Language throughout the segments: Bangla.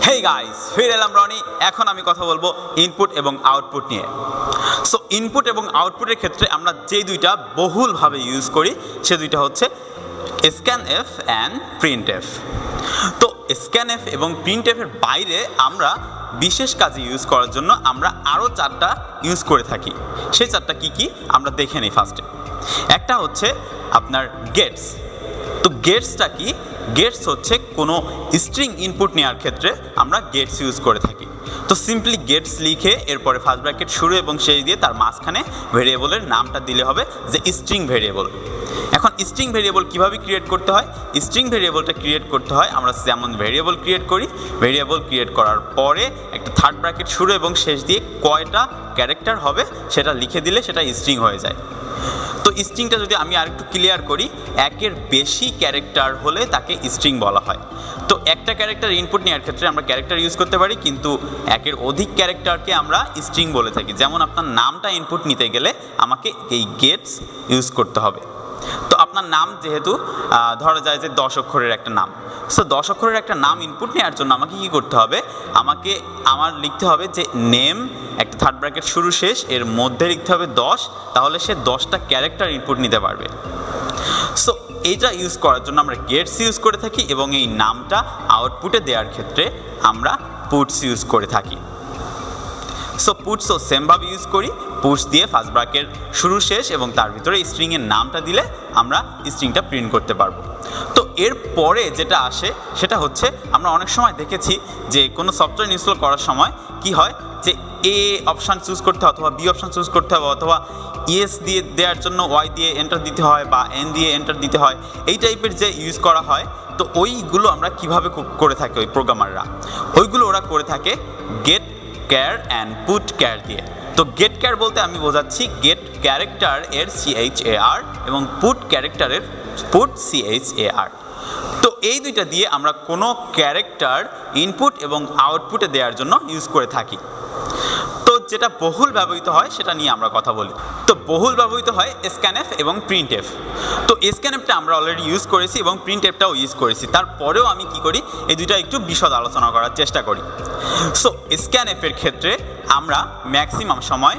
হেই গাইস, ফিরে এলাম রনি। এখন আমি কথা বলবো ইনপুট এবং আউটপুট নিয়ে। সো ইনপুট এবং আউটপুটের ক্ষেত্রে আমরা যে দুইটা বহুলভাবে ইউজ করি সে দুইটা হচ্ছে scanf অ্যান্ড printf। তো scanf এবং printf এর বাইরে আমরা বিশেষ কাজে ইউজ করার জন্য আমরা আরও চারটা ইউজ করে থাকি। সেই চারটা কি কি আমরা দেখে নিই। ফার্স্টে একটা হচ্ছে আপনার গেটস। তো গেটসটা কি? গেটস হচ্ছে কোনো স্ট্রিং ইনপুট নেওয়ার ক্ষেত্রে আমরা গেটস ইউজ করে থাকি। তো সিম্পলি গেটস লিখে এরপরে ফার্স্ট ব্র্যাকেট শুরু এবং শেষ দিয়ে তার মাঝখানে ভেরিয়েবলের নামটা দিলে হবে যে স্ট্রিং ভেরিয়েবল। এখন স্ট্রিং ভেরিয়েবল কীভাবে ক্রিয়েট করতে হয়? স্ট্রিং ভেরিয়েবলটা ক্রিয়েট করতে হয় আমরা যেমন ভেরিয়েবল ক্রিয়েট করি, ভেরিয়েবল ক্রিয়েট করার পরে একটা থার্ড ব্র্যাকেট শুরু এবং শেষ দিয়ে কয়টা ক্যারেক্টার হবে সেটা লিখে দিলে সেটা স্ট্রিং হয়ে যায়। তো স্ট্রিংটা যদি আমি আরেকটু ক্লিয়ার করি, একের বেশি ক্যারেক্টার হলে তাকে স্ট্রিং বলা হয়। তো একটা ক্যারেক্টার ইনপুট নেওয়ার ক্ষেত্রে আমরা ক্যারেক্টার ইউজ করতে পারি, কিন্তু একের অধিক ক্যারেক্টারকে আমরা স্ট্রিং বলে থাকি। যেমন আপনার নামটা ইনপুট নিতে গেলে আমাকে এই গেটস ইউজ করতে হবে। তো আপনার নাম যেহেতু ধরা যায় যে 10 অক্ষরের একটা নাম, সো 10 অক্ষরের একটা নাম ইনপুট নেওয়ার জন্য আমাকে কী করতে হবে? আমার লিখতে হবে যে নেম, একটা থার্ড ব্র্যাকেট শুরু শেষ, এর মধ্যে লিখতে হবে 10, তাহলে সে 10টা ক্যারেক্টার ইনপুট নিতে পারবে। সো এইটা ইউজ করার জন্য আমরা গেটস ইউজ করে থাকি এবং এই নামটা আউটপুটে দেওয়ার ক্ষেত্রে আমরা পুটস ইউজ করে থাকি। সো পুটসও সেমভাবে ইউজ করি। পুটস দিয়ে ফার্স্ট ব্র্যাকেট শুরু শেষ এবং তার ভিতরে স্ট্রিংয়ের নামটা দিলে আমরা স্ট্রিংটা প্রিন্ট করতে পারবো। তো এর পরে যেটা আসে সেটা হচ্ছে আমরা অনেক সময় দেখেছি যে কোনো সফটওয়্যার ইনস্টল করার সময় কি হয় যে এ অপশান চুজ করতে হয় অথবা বি অপশান চুজ করতে হবে, অথবা ইএস দিয়ে দেওয়ার জন্য ওয়াই দিয়ে এন্টার দিতে হয় বা এন দিয়ে এন্টার দিতে হয়, এই টাইপের যে ইউজ করা হয়। তো ওইগুলো আমরা কিভাবে করে থাকি, ওই প্রোগ্রামাররা ওইগুলো ওরা করে থাকে get char and put char দিয়ে। তো গেট ক্যার বলতে আমি বোঝাচ্ছি গেট ক্যারেক্টার এর CHAR এবং পুট ক্যারেক্টারের পুট CHAR। তো এই দুইটা দিয়ে আমরা কোনো ক্যারেক্টার ইনপুট এবং আউটপুটে দেওয়ার জন্য ইউজ করে থাকি। তো যেটা বহুল ব্যবহৃত হয় সেটা নিয়ে আমরা কথা বলি। তো বহুল ব্যবহৃত হয় scanf এবং printf। তো scanfটা আমরা অলরেডি ইউজ করেছি এবং printfটাও ইউজ করেছি। তারপরেও আমি কি করি, এই দুইটা একটু বিশদ আলোচনা করার চেষ্টা করি। সো scanfের ক্ষেত্রে আমরা ম্যাক্সিমাম সময়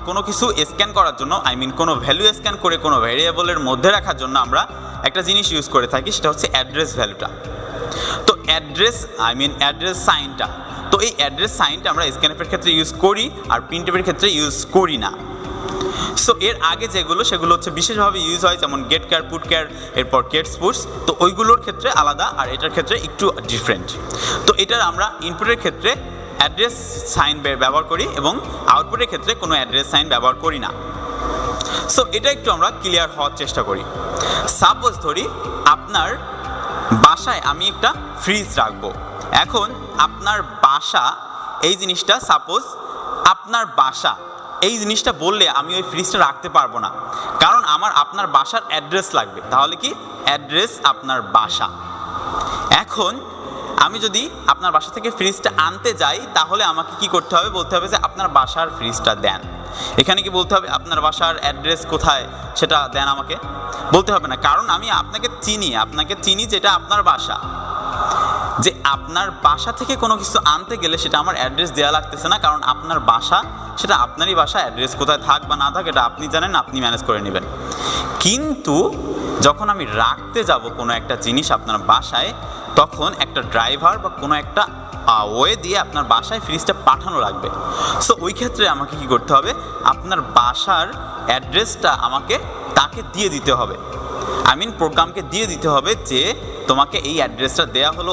কোনো কিছু স্ক্যান করার জন্য, কোনো ভ্যালু স্ক্যান করে কোনো ভেরিয়েবলের মধ্যে রাখার জন্য আমরা একটা জিনিস ইউজ করে থাকি, সেটা হচ্ছে অ্যাড্রেস ভ্যালুটা। তো অ্যাড্রেস সাইনটা, তো এই অ্যাড্রেস সাইনটা আমরা স্ক্যানফের ক্ষেত্রে ইউজ করি আর প্রিন্টফের ক্ষেত্রে ইউজ করি না। সো এর আগে সেগুলো হচ্ছে বিশেষভাবে ইউজ হয়, যেমন গেট ক্যার, পুট ক্যার, এরপর গেটস পুটস। তো ওইগুলোর ক্ষেত্রে আলাদা আর এটার ক্ষেত্রে একটু ডিফারেন্ট। তো এটার আমরা ইনপুটের ক্ষেত্রে অ্যাড্রেস সাইন ব্যবহার করি এবং আউটপুটের ক্ষেত্রে কোনো অ্যাড্রেস সাইন ব্যবহার করি না। সো এটা একটু আমরা ক্লিয়ার হওয়ার চেষ্টা করি। সাপোজ ধরি আপনার বাসায় আমি একটা ফ্রিজ রাখবো। এখন আপনার বাসা, এই জিনিসটা সাপোজ আপনার বাসা, এই জিনিসটা বললে আমি ওই ফ্রিজটা রাখতে পারবো না, কারণ আপনার বাসার অ্যাড্রেস লাগবে। তাহলে কি অ্যাড্রেস আপনার বাসা। এখন আমি যদি আপনার বাসা থেকে ফ্রিজটা আনতে যাই তাহলে আমাকে কি করতে হবে? বলতে হবে যে আপনার বাসার ফ্রিজটা দেন। এখানে কি বলতে হবে আপনার বাসার অ্যাড্রেস কোথায় সেটা দেন? আমাকে বলতে হবে না, কারণ আমি আপনাকে চিনি যেটা আপনার বাসা। যে আপনার বাসা থেকে কোনো কিছু আনতে গেলে সেটা আমার অ্যাড্রেস দেওয়া লাগতেছে না, কারণ আপনার বাসা সেটা আপনারই বাসা। অ্যাড্রেস কোথায় থাক বা না থাক এটা আপনি জানেন, আপনি ম্যানেজ করে নেবেন। কিন্তু যখন আমি রাখতে যাব কোনো একটা জিনিস আপনার বাসায়, তখন একটা ড্রাইভার বা কোনো একটা ওয়ে দিয়ে আপনার বাসায় ফ্রিজটা পাঠানো লাগবে। সো ওই ক্ষেত্রে আমাকে কি করতে হবে? আপনার বাসার অ্যাড্রেসটা আমাকে তাকে দিয়ে দিতে হবে, প্রোগ্রামকে দিয়ে দিতে হবে যে তোমাকে এই অ্যাড্রেসটা দেওয়া হলো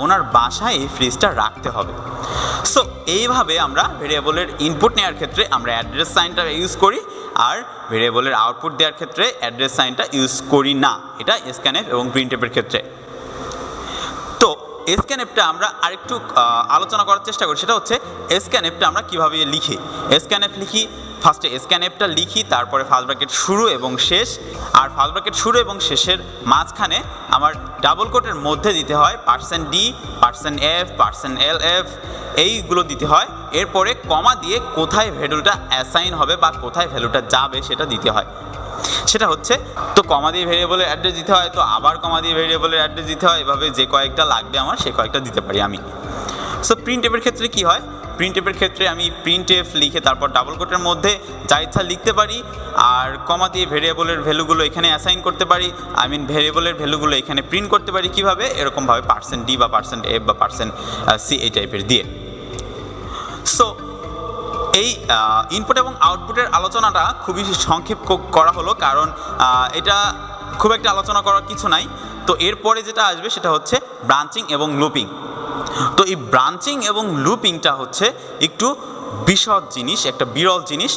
ওনার বাসায় এই ফ্রিজটা রাখতে হবে। সো এইভাবে আমরা ভেরিয়েবলের ইনপুট নেওয়ার ক্ষেত্রে আমরা অ্যাড্রেস সাইনটা ইউজ করি, আর ভেরিয়েবলের আউটপুট দেওয়ার ক্ষেত্রে অ্যাড্রেস সাইনটা ইউজ করি না। এটা scanf এবং printf-এর ক্ষেত্রে। তো scanfটা আমরা আরেকটু আলোচনা করার চেষ্টা করি, সেটা হচ্ছে scanfটা আমরা কীভাবে লিখি। scanf লিখি, ফার্স্টে scanfটা লিখি, তারপরে ফার্স্ট ব্র্যাকেট শুরু এবং শেষ, আর ফার্স্ট ব্র্যাকেট শুরু এবং শেষের মাঝখানে আমার ডাবল কোটের মধ্যে দিতে হয় %d, %f, %lf, এইগুলো দিতে হয়। এরপরে কমা দিয়ে কোথায় ভ্যালুটা অ্যাসাইন হবে বা কোথায় ভ্যালুটা যাবে সেটা দিতে হয়। সেটা হচ্ছে, তো কমা দিয়ে ভেরিয়েবলের অ্যাড্রেস দিতে হয়, তো আবার কমা দিয়ে ভেরিয়েবলের অ্যাড্রেস দিতে হয়, এভাবে যে কয়েকটা লাগবে আমার সে কয়েকটা দিতে পারি আমি। সো প্রিন্টএফের ক্ষেত্রে কি হয়, প্রিন্টএফের ক্ষেত্রে আমি প্রিন্টএফ লিখে তারপর ডাবল কোটের মধ্যে যা ইচ্ছা লিখতে পারি, আর কমা দিয়ে ভেরিয়েবলের ভ্যালুগুলো এখানে অ্যাসাইন করতে পারি, ভেরিয়েবলের ভ্যালুগুলো এখানে প্রিন্ট করতে পারি। কীভাবে? এরকমভাবে %d বা %f বা %c এই টাইপের দিয়ে। সো এই ইনপুট এবং আউটপুটের আলোচনাটা খুবই সংক্ষেপ করা হলো, কারণ এটা খুব একটা আলোচনা করার কিছু নাই। তো এরপরে যেটা আসবে সেটা হচ্ছে ব্রাঞ্চিং এবং লুপিং। তো এই ব্রাঞ্চিং এবং লুপিংটা হচ্ছে একটু বিশদ জিনিস, একটা বিরল জিনিস,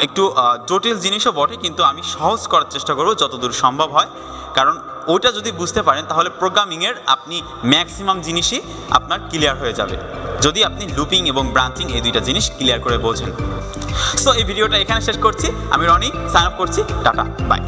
একটু জটিল জিনিসও বটে, কিন্তু আমি সহজ করার চেষ্টা করব যতদূর সম্ভব হয়, কারণ ওইটা যদি বুঝতে পারেন তাহলে প্রোগ্রামিংয়ের আপনি ম্যাক্সিমাম জিনিসই আপনার ক্লিয়ার হয়ে যাবে, যদি আপনি লুপিং এবং ব্রাঞ্চিং এই দুইটা জিনিস ক্লিয়ার করে বোঝেন। সো এই ভিডিওটা এখানে শেষ করছি। আমি রনি, সাইন আপ করছি। Tata, by.